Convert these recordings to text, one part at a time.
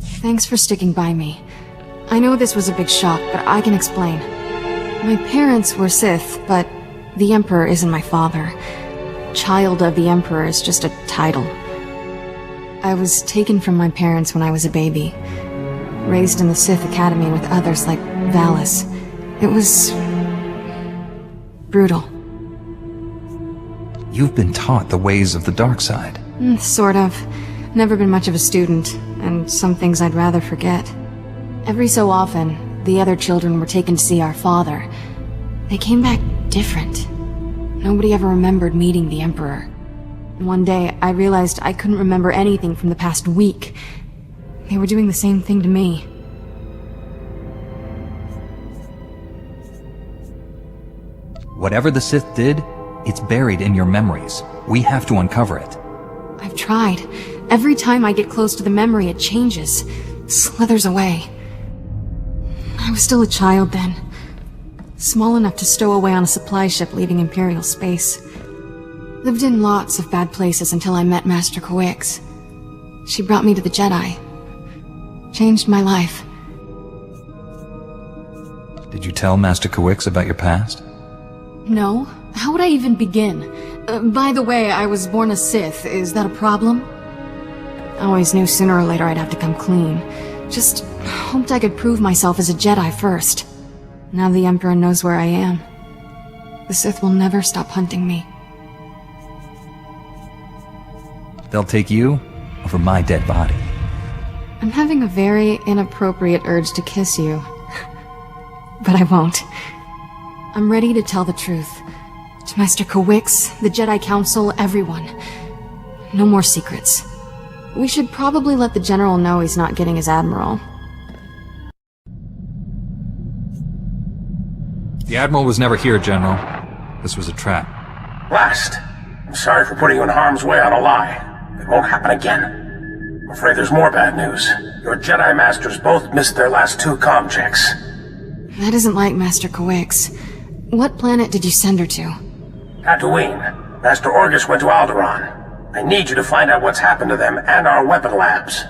Thanks for sticking by me. I know this was a big shock, but I can explain. My parents were Sith, but the Emperor isn't my father. Child of the Emperor is just a title. I was taken from my parents when I was a baby, raised in the Sith Academy with others like Valis. It was brutal. You've been taught the ways of the dark side. Sort of. Never been much of a student, and some things I'd rather forget. Every so often, the other children were taken to see our father. They came back different. Nobody ever remembered meeting the Emperor. One day, I realized I couldn't remember anything from the past week. They were doing the same thing to me. Whatever the Sith did, it's buried in your memories. We have to uncover it. I've tried. Every time I get close to the memory, it changes. Slithers away. I was still a child then. Small enough to stow away on a supply ship leaving Imperial space. Lived in lots of bad places until I met Master Kawix. She brought me to the Jedi. Changed my life. Did you tell Master Kawix about your past? No. How would I even begin? By the way, I was born a Sith. Is that a problem? I always knew sooner or later I'd have to come clean. Just hoped I could prove myself as a Jedi first. Now the Emperor knows where I am. The Sith will never stop hunting me. They'll take you over my dead body. I'm having a very inappropriate urge to kiss you. But I won't. I'm ready to tell the truth. To Master Kawix, the Jedi Council, everyone. No more secrets. We should probably let the General know he's not getting his Admiral. The Admiral was never here, General. This was a trap. Blast! I'm sorry for putting you in harm's way on a lie. It won't happen again. I'm afraid there's more bad news. Your Jedi Masters both missed their last 2 comm checks. That isn't like Master Kawix. What planet did you send her to? Tatooine. Master Orgus went to Alderaan. I need you to find out what's happened to them and our weapon labs.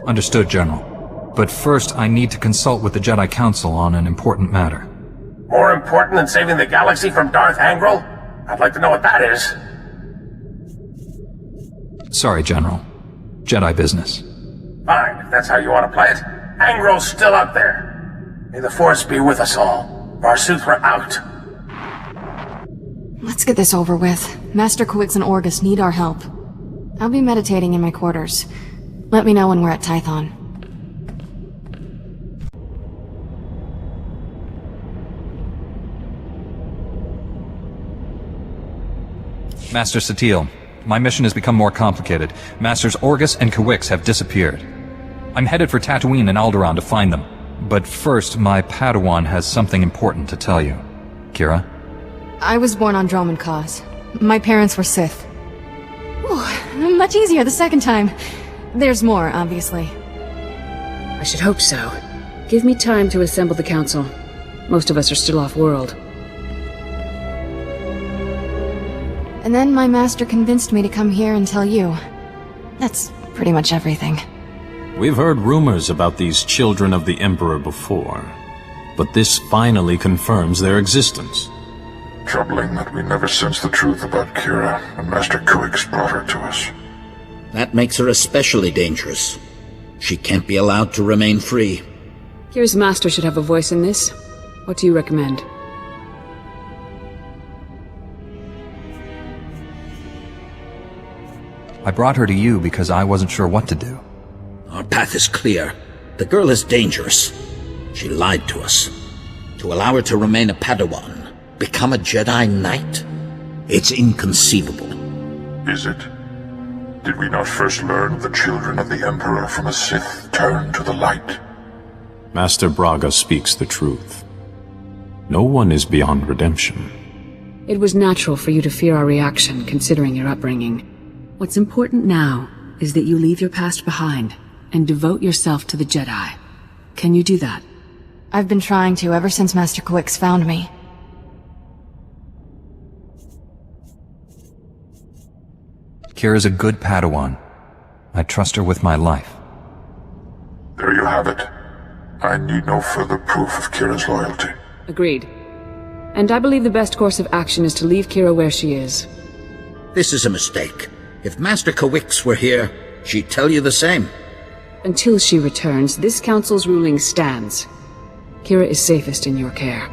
Understood, General. But first, I need to consult with the Jedi Council on an important matter. More important than saving the galaxy from Darth Angral? I'd like to know what that is. Sorry, General. Jedi business. Fine, if that's how you want to play it. Angral's still out there. May the Force be with us all. Varsutha out. Let's get this over with. Master Kawix and Orgus need our help. I'll be meditating in my quarters. Let me know when we're at Tython. Master Satele, my mission has become more complicated. Masters Orgus and Kawix have disappeared. I'm headed for Tatooine and Alderaan to find them. But first, my Padawan has something important to tell you. Kira? I was born on Droman Cause. My parents were Sith. Ooh, much easier the second time. There's more, obviously. I should hope so. Give me time to assemble the council. Most of us are still off-world. And then my master convinced me to come here and tell you. That's pretty much everything. We've heard rumors about these children of the Emperor before, but this finally confirms their existence. Troubling that we never sensed the truth about Kira, and Master Kawix brought her to us. That makes her especially dangerous. She can't be allowed to remain free. Kira's master should have a voice in this. What do you recommend? I brought her to you because I wasn't sure what to do. Our path is clear. The girl is dangerous. She lied to us. To allow her to remain a Padawan, become a Jedi Knight? It's inconceivable. Is it? Did we not first learn the children of the Emperor from a Sith turn to the light? Master Braga speaks the truth. No one is beyond redemption. It was natural for you to fear our reaction, considering your upbringing. What's important now is that you leave your past behind and devote yourself to the Jedi. Can you do that? I've been trying to ever since Master Kawix found me. Kira's a good Padawan. I trust her with my life. There you have it. I need no further proof of Kira's loyalty. Agreed. And I believe the best course of action is to leave Kira where she is. This is a mistake. If Master Kawix were here, she'd tell you the same. Until she returns, this council's ruling stands. Kira is safest in your care.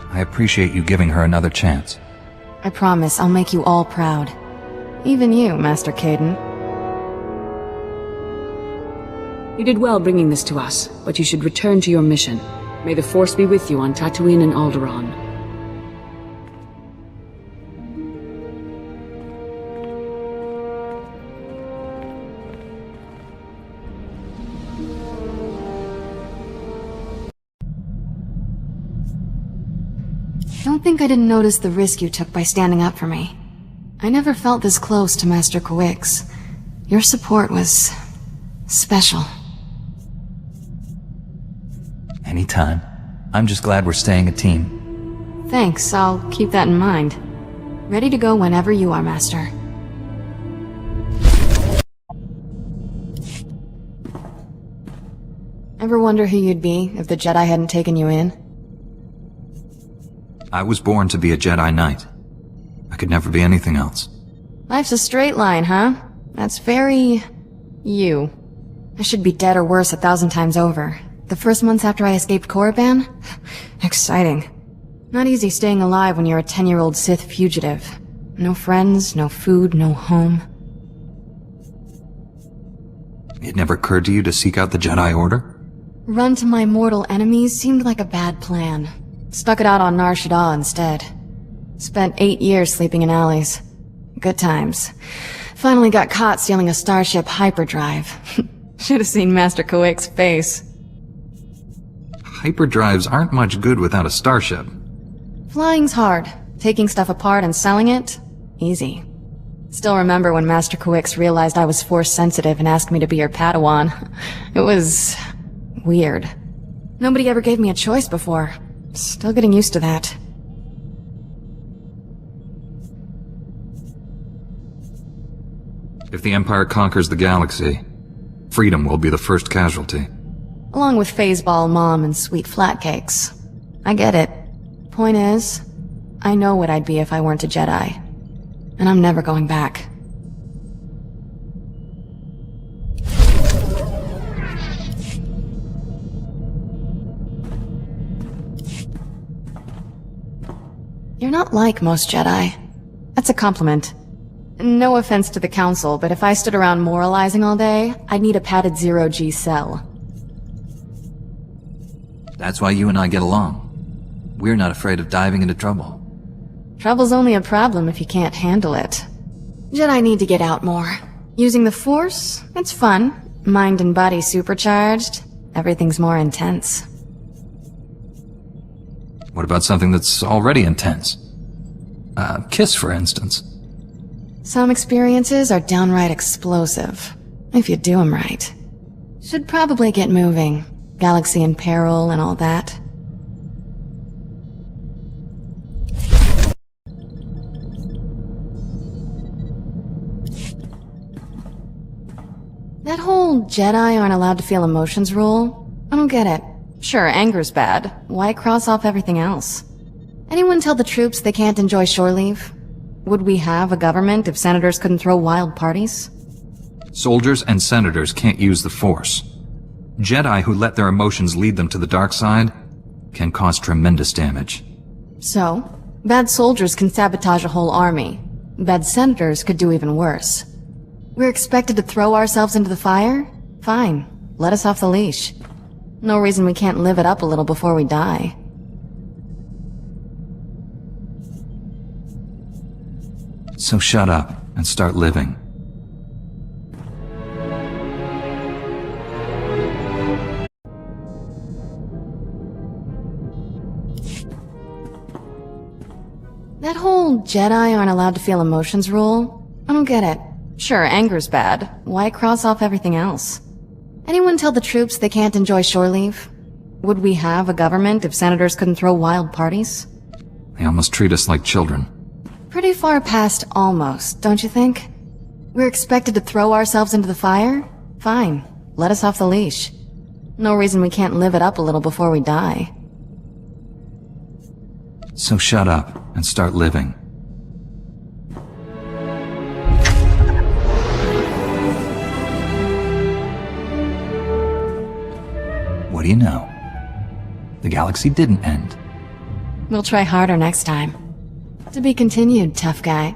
I appreciate you giving her another chance. I promise I'll make you all proud. Even you, Master Caden. You did well bringing this to us, but you should return to your mission. May the Force be with you on Tatooine and Alderaan. Don't think I didn't notice the risk you took by standing up for me. I never felt this close to Master Kawix. Your support was special. Anytime. I'm just glad we're staying a team. Thanks, I'll keep that in mind. Ready to go whenever you are, Master. Ever wonder who you'd be if the Jedi hadn't taken you in? I was born to be a Jedi Knight. I could never be anything else. Life's a straight line, huh? That's very... you. I should be dead or worse 1,000 times over. The first months after I escaped Korriban? Exciting. Not easy staying alive when you're a 10-year-old Sith fugitive. No friends, no food, no home. It never occurred to you to seek out the Jedi Order? Run to my mortal enemies seemed like a bad plan. Stuck it out on Nar Shaddaa instead. Spent 8 years sleeping in alleys. Good times. Finally got caught stealing a starship hyperdrive. Should have seen Master Kawix's face. Hyperdrives aren't much good without a starship. Flying's hard. Taking stuff apart and selling it? Easy. Still remember when Master Kawix realized I was Force-sensitive and asked me to be her Padawan. It was... weird. Nobody ever gave me a choice before. Still getting used to that. If the Empire conquers the galaxy, freedom will be the first casualty. Along with Phaseball Mom and sweet flatcakes. I get it. Point is, I know what I'd be if I weren't a Jedi. And I'm never going back. You're not like most Jedi. That's a compliment. No offense to the Council, but if I stood around moralizing all day, I'd need a padded zero-G cell. That's why you and I get along. We're not afraid of diving into trouble. Trouble's only a problem if you can't handle it. Jedi need to get out more. Using the Force, it's fun. Mind and body supercharged. Everything's more intense. What about something that's already intense? A kiss, for instance. Some experiences are downright explosive, if you do them right. Should probably get moving. Galaxy in peril and all that. That whole Jedi aren't allowed to feel emotions rule? I don't get it. Sure, anger's bad. Why cross off everything else? Anyone tell the troops they can't enjoy shore leave? Would we have a government if senators couldn't throw wild parties? Soldiers and senators can't use the Force. Jedi who let their emotions lead them to the dark side can cause tremendous damage. So, bad soldiers can sabotage a whole army. Bad senators could do even worse. We're expected to throw ourselves into the fire? Fine. Let us off the leash. No reason we can't live it up a little before we die. So shut up and start living. That whole Jedi aren't allowed to feel emotions rule? I don't get it. Sure, anger's bad. Why cross off everything else? Anyone tell the troops they can't enjoy shore leave? Would we have a government if senators couldn't throw wild parties? They almost treat us like children. Pretty far past almost, don't you think? We're expected to throw ourselves into the fire? Fine, let us off the leash. No reason we can't live it up a little before we die. So shut up and start living. What do you know? The galaxy didn't end. We'll try harder next time. To be continued, tough guy.